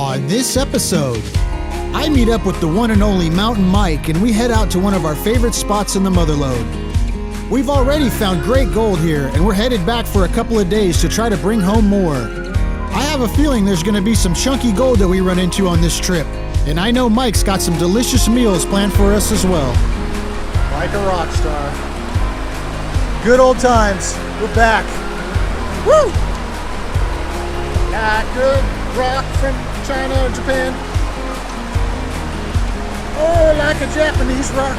On this episode, I meet up with the one and only Mountain Mike and we head out to one of our favorite spots in the Motherlode. We've already found great gold here and we're headed back for a couple of days to try to bring home more. I have a feeling there's going to be some chunky gold that we run into on this trip, and I know Mike's got some delicious meals planned for us as well. Like a rock star. Good old times. We're back. Woo! Like a rock from China or Japan. Oh, like a Japanese rock.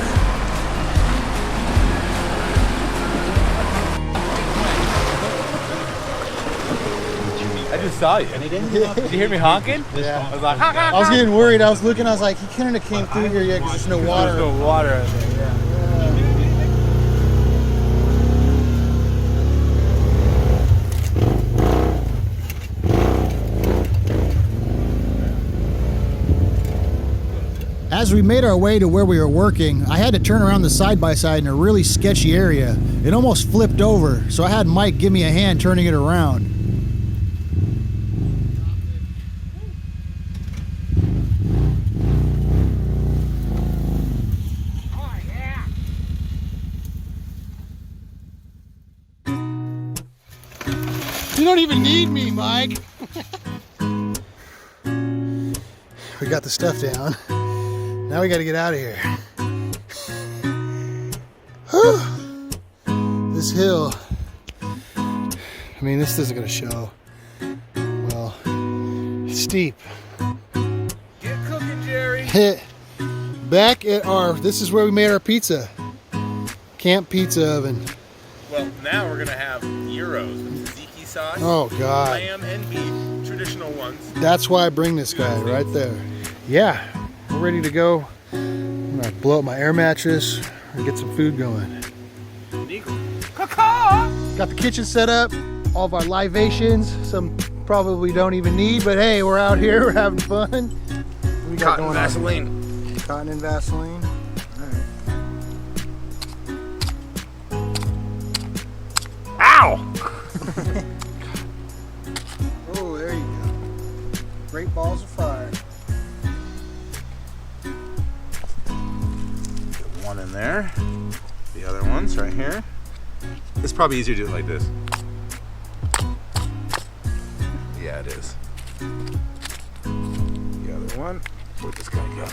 I just saw you. Did you hear me honking? Yeah. I was like, I was getting worried. I was looking. I was like, he couldn't have came through here yet because there's no water. There's no water in there. Yeah. As we made our way to where we were working, I had to turn around the side-by-side in a really sketchy area. It almost flipped over, so I had Mike give me a hand turning it around. You don't even need me, Mike. We got the stuff down. Now we got to get out of here. This hill. I mean, this isn't going to show. Well, it's steep. Get cooking, Jerry. Back at this is where we made our pizza. Camp pizza oven. Well, now we're gonna have gyros with tzatziki sauce. Oh God. Lamb and beef, traditional ones. That's why I bring this guy right there. Yeah, we're ready to go. I'm gonna blow up my air mattress and get some food going. Got the kitchen set up, all of our libations, some probably don't even need, but hey, we're out here, we're having fun. What we got Cotton going Vaseline. on? Cotton and Vaseline. Ow! Oh, there you go. Great balls of fire. Get one in there. The other one's right here. It's probably easier to do it like this. Yeah, it is. The other one, where'd this guy go?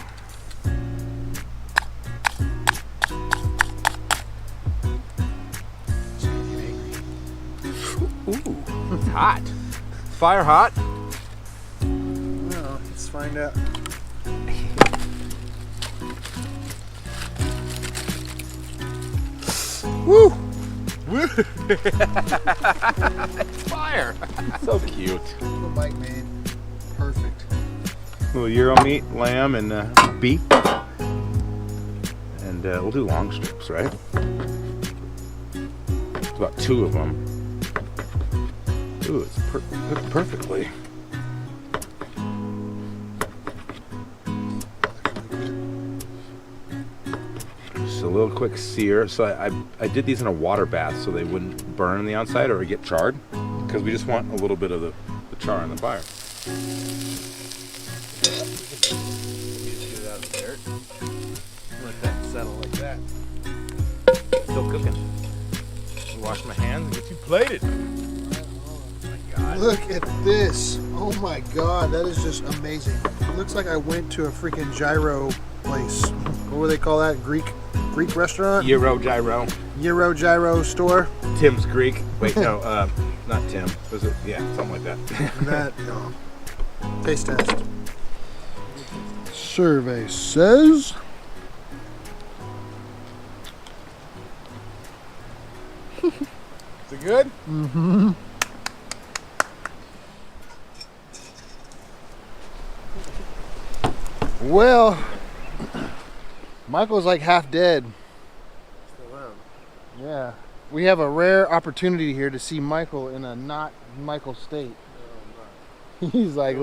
Ooh, it's hot. Fire hot. Well, let's find out. Woo! Fire! So cute. Little bike made. Perfect. Little Euro meat, lamb, and beef. And we'll do long strips, right? It's about 2 of them. Ooh, it's cooked perfectly. Just a little quick sear. So I did these in a water bath so they wouldn't burn on the outside or get charred, because we just want a little bit of the char on the fire. Just get it out of the dirt. Let that settle like that. Still cooking. Wash my hands and get you plated. Look at this. Oh my God, that is just amazing. It looks like I went to a freaking gyro place. What would they call that? Greek restaurant? Euro gyro. Euro gyro store? Tim's Greek. Wait, no, not Tim. Was it? Yeah, something like that. That, no. Taste test. Survey says... Is it good? Mm-hmm. Well, Michael's like half dead. Yeah. We have a rare opportunity here to see Michael in a not Michael state. He's like,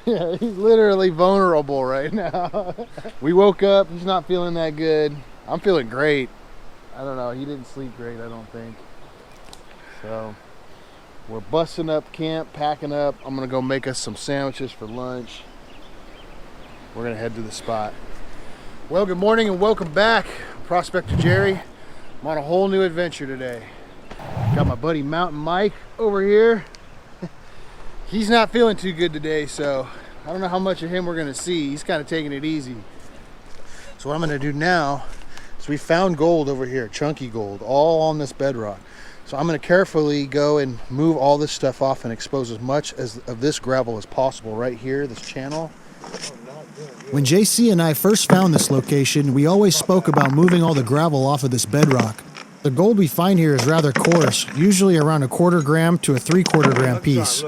yeah, he's literally vulnerable right now. We woke up, he's not feeling that good. I'm feeling great. I don't know, he didn't sleep great, I don't think. So, we're busting up camp, packing up. I'm gonna go make us some sandwiches for lunch. we're gonna head to the spot. Well, good morning and welcome back. Prospector Jerry. I'm on a whole new adventure today. Got my buddy Mountain Mike over here. He's not feeling too good today, so I don't know how much of him we're gonna see. He's kind of taking it easy. So what I'm gonna do now is we found gold over here, chunky gold, all on this bedrock. So I'm gonna carefully go and move all this stuff off and expose as much of this gravel as possible right here, this channel. When JC and I first found this location, we always spoke about moving all the gravel off of this bedrock. The gold we find here is rather coarse, usually around 1/4 gram to a 3/4 gram piece.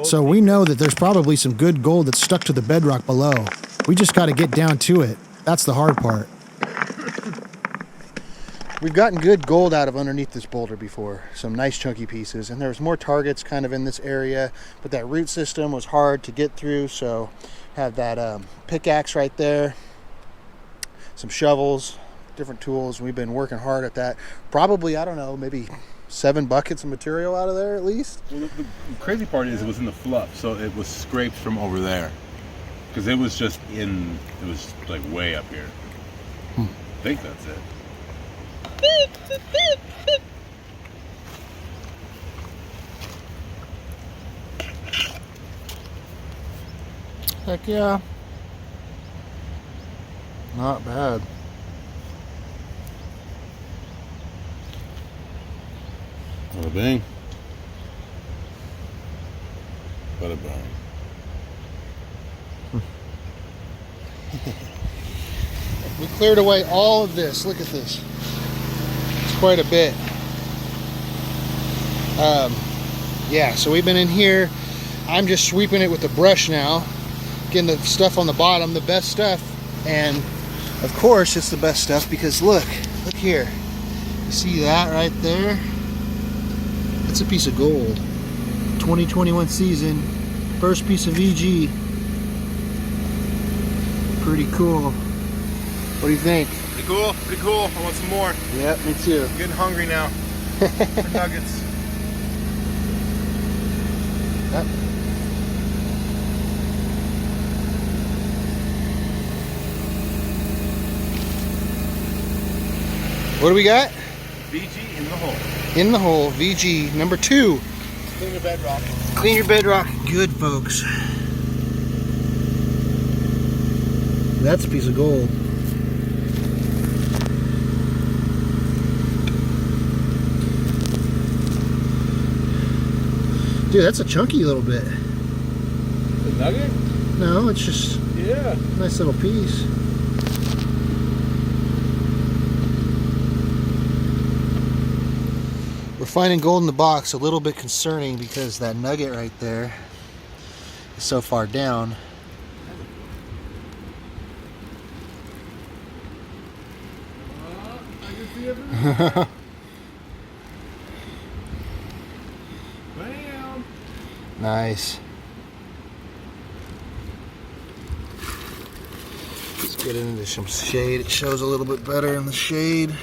So we know that there's probably some good gold that's stuck to the bedrock below. We just got to get down to it. That's the hard part. We've gotten good gold out of underneath this boulder before, some nice chunky pieces, and there's more targets kind of in this area, but that root system was hard to get through, so have that pickaxe right there, some shovels, different tools. We've been working hard at that. Probably, I don't know, maybe 7 buckets of material out of there at least. Well, the crazy part is it was in the fluff, so it was scraped from over there. Because it was just in, it was like way up here. I think that's it. Heck yeah. Not bad. Bada bing. Bada bang. We cleared away all of this. Look at this. It's quite a bit. Yeah, so we've been in here. I'm just sweeping it with the brush now, getting the stuff on the bottom, the best stuff. And of course it's the best stuff because look here. You see that right there? It's a piece of gold. 2021 season, first piece of VG. Pretty cool. What do you think? Pretty cool, pretty cool. I want some more. Yep, me too. I'm getting hungry now. For nuggets. Yep. What do we got? VG in the hole. In the hole, VG number 2. Clean your bedrock. Clean your bedrock. Good, folks. That's a piece of gold. Dude, that's a chunky little bit. The nugget? No, it's just Yeah. a nice little piece. We're finding gold in the box, a little bit concerning because that nugget right there is so far down. I can see everything. Bam! Nice. Let's get into some shade. It shows a little bit better in the shade.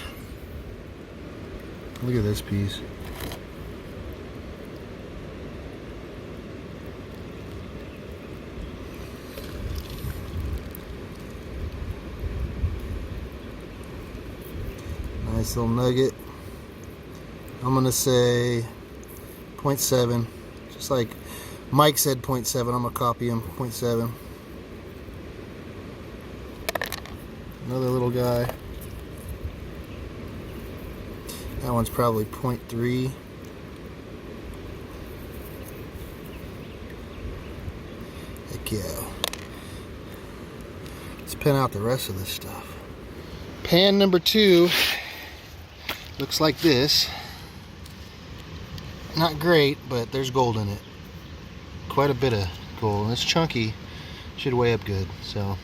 Look at this piece. Nice little nugget. I'm gonna say 0.7. Just like Mike said 0.7, I'm gonna copy him, 0.7. Another little guy. That one's probably 0.3. Heck yeah. Let's pen out the rest of this stuff. Pan number 2 looks like this. Not great, but there's gold in it. Quite a bit of gold, and it's chunky. Should weigh up good. So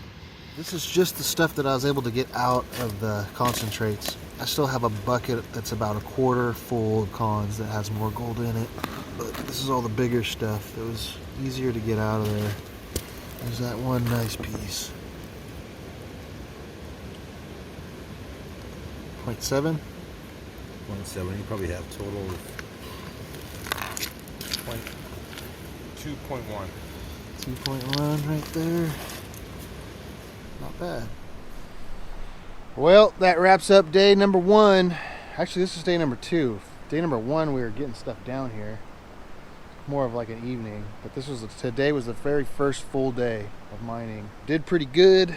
this is just the stuff that I was able to get out of the concentrates. I still have a bucket that's about 1/4 full of cons that has more gold in it, but this is all the bigger stuff that was easier to get out of there. There's that one nice piece. 0.7. 0.7. You probably have total 2.1. 2.1 right there. Not bad. Well, that wraps up day number 1. Actually, this is day number 2. Day number 1, we were getting stuff down here. More of like an evening, but today was the very first full day of mining. Did pretty good.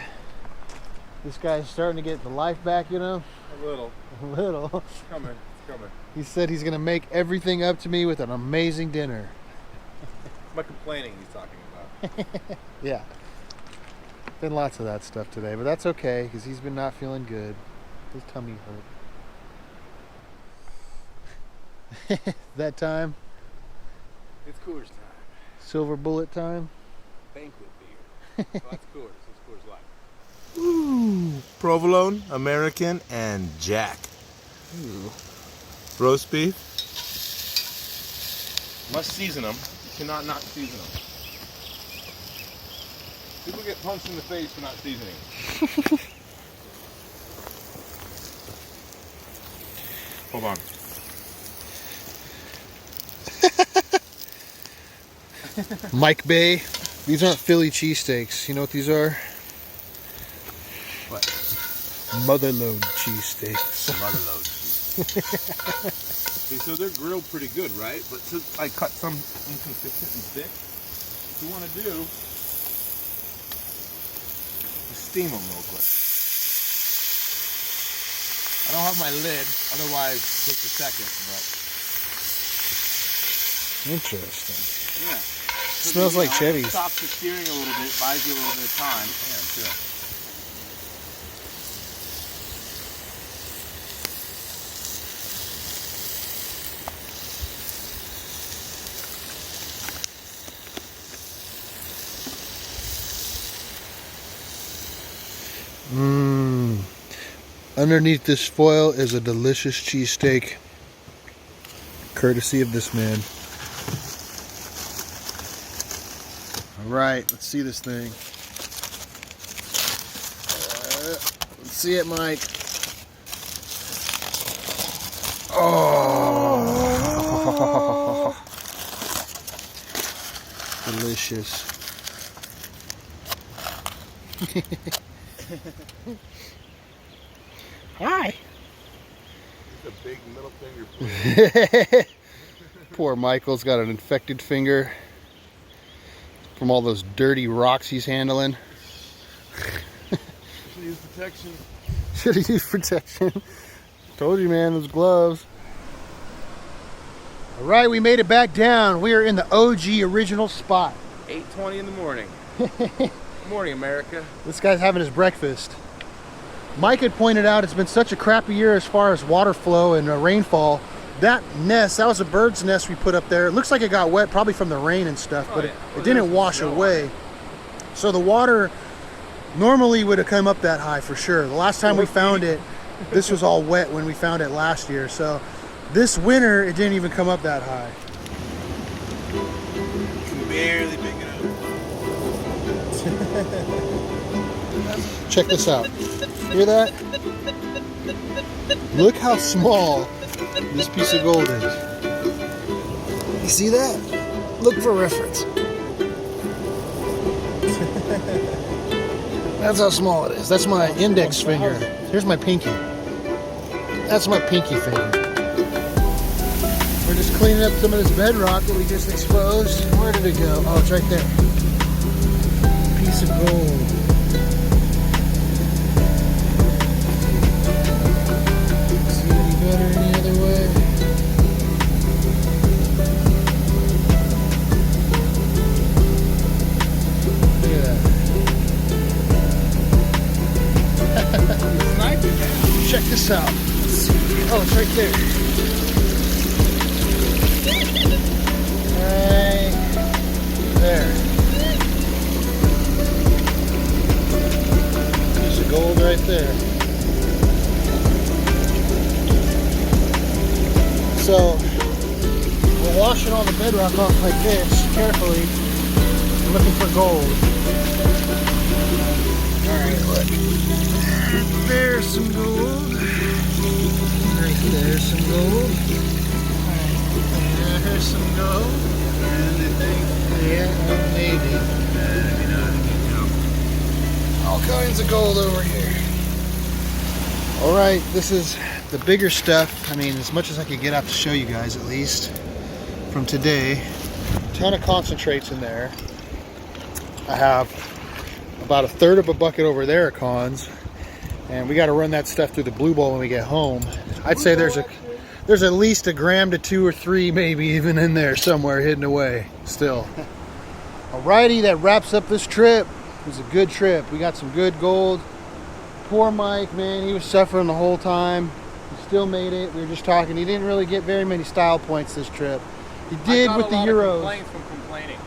This guy's starting to get the life back, you know? A little. A little. It's coming. It's coming. He said he's gonna make everything up to me with an amazing dinner. My complaining he's talking about. Yeah. Been lots of that stuff today, but that's okay because he's been not feeling good. His tummy hurt. That time? It's Coors time. Silver bullet time? Banquet beer. Well, that's Coors. It's Coors Light. Ooh. Provolone, American, and Jack. Ooh. Roast beef. Must season them. You cannot not season them. People get punched in the face for not seasoning. Hold on. Mike Bay. These aren't Philly cheesesteaks. You know what these are? What? Mother Lode cheesesteaks. Mother Lode. Okay, so they're grilled pretty good, right? But since I cut some inconsistent and thick, what you want to do is steam them real quick. I don't have my lid, otherwise it takes a second, but Interesting. yeah. Smells like Chevy's. Stops the steering a little bit, buys you a little bit of time. Yeah, sure. Mmm. Underneath this foil is a delicious cheesesteak, courtesy of this man. All right, let's see this thing. Let's see it, Mike. Oh, delicious. Hi. It's a big middle finger for you. Poor Michael's got an infected finger from all those dirty rocks he's handling. Should use protection. Should have used protection. Told you, man, those gloves. All right, we made it back down. We are in the OG original spot. 8:20 in the morning. Good morning, America. This guy's having his breakfast. Mike had pointed out it's been such a crappy year as far as water flow and rainfall. That nest, that was a bird's nest we put up there. It looks like it got wet probably from the rain and stuff, but yeah. it didn't wash away. So the water normally would have come up that high for sure. The last time we found it, this was all wet when we found it last year. So this winter, it didn't even come up that high. You can barely pick it up. Check this out. Hear that? Look how small this piece of gold is. You see that? Look for reference. That's how small it is. That's my index finger. Here's my pinky. That's my pinky finger. We're just cleaning up some of this bedrock that we just exposed. Where did it go? Oh, it's right there. Piece of gold. See any better any other way? Look at that. Check this out. Let's see. Oh, it's right there. Right there. Piece of gold right there. So we're washing all the bedrock off like this carefully, looking for gold. Alright, look. There's some gold. Right there's some gold. There's some gold. And I think, yeah, maybe. all kinds of gold over here. All right, this is the bigger stuff. I mean, as much as I could get out to show you guys, at least from today. A ton of concentrates in there. I have about a third of a bucket over there of cons, and we got to run that stuff through the blue bowl when we get home. I'd say there's at least a gram to 2 or 3, maybe even in there somewhere hidden away still. Alrighty, that wraps up this trip. It was a good trip. We got some good gold. Poor Mike, man, he was suffering the whole time. He still made it. We were just talking. He didn't really get very many style points this trip. He did with the Euros. Complaints from complaining.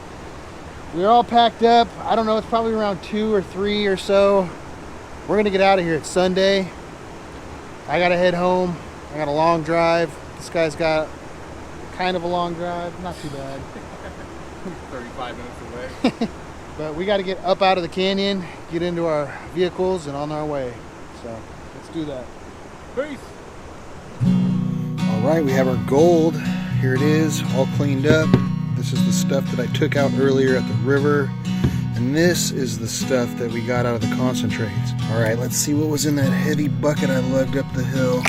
We were all packed up. I don't know, it's probably around 2 or 3 or so. We're gonna get out of here. It's Sunday. I gotta head home. I got a long drive. This guy's got kind of a long drive. Not too bad. 35 minutes away. But we got to get up out of the canyon, get into our vehicles, and on our way. So let's do that. Peace. All right, we have our gold. Here it is, all cleaned up. This is the stuff that I took out earlier at the river. And this is the stuff that we got out of the concentrates. All right, let's see what was in that heavy bucket I lugged up the hill.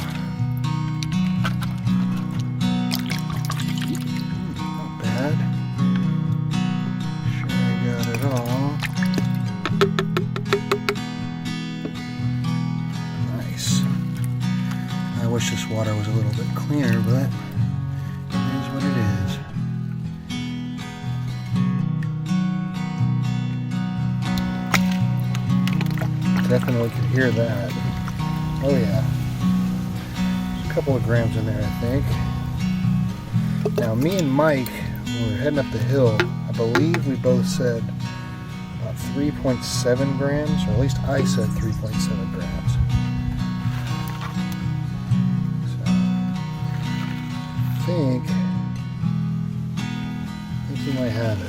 Not bad. Sure I got it all. Nice. I wish this water was a little bit cleaner, but it is what it is. Definitely could hear that. Oh yeah. There's a couple of grams in there, I think. Now me and Mike, when we were heading up the hill, I believe we both said about 3.7 grams, or at least I said 3.7 grams. So I think we might have it.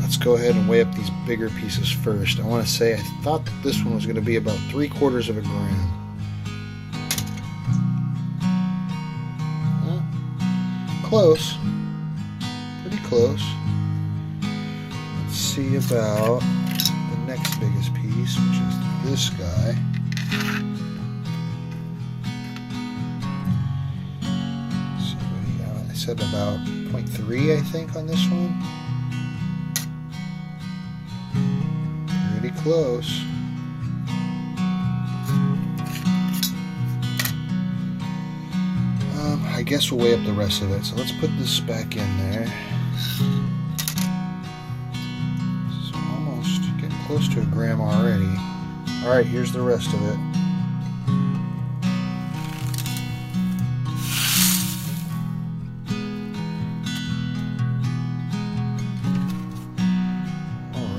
Let's go ahead and weigh up these bigger pieces first. I want to say I thought that this one was going to be about 3/4 of a gram. Well, close. Pretty close. Let's see about the next biggest piece, which is this guy. Let's see what he got. I said about 0.3, I think, on this one. Pretty close. I guess we'll weigh up the rest of it. So let's put this back in there. This is almost getting close to a gram already. All right, here's the rest of it.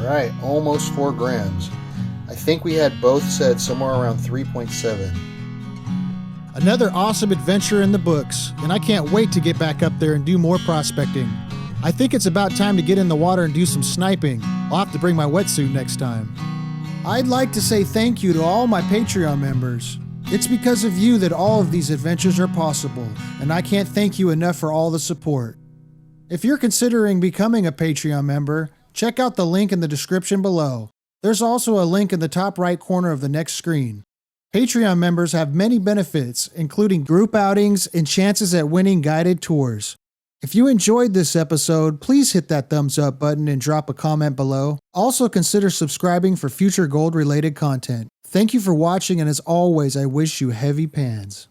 Alright, almost 4 grams. I think we had both said somewhere around 3.7. Another awesome adventure in the books, and I can't wait to get back up there and do more prospecting. I think it's about time to get in the water and do some sniping. I'll have to bring my wetsuit next time. I'd like to say thank you to all my Patreon members. It's because of you that all of these adventures are possible, and I can't thank you enough for all the support. If you're considering becoming a Patreon member, check out the link in the description below. There's also a link in the top right corner of the next screen. Patreon members have many benefits, including group outings and chances at winning guided tours. If you enjoyed this episode, please hit that thumbs up button and drop a comment below. Also consider subscribing for future gold-related content. Thank you for watching, and as always, I wish you heavy pans.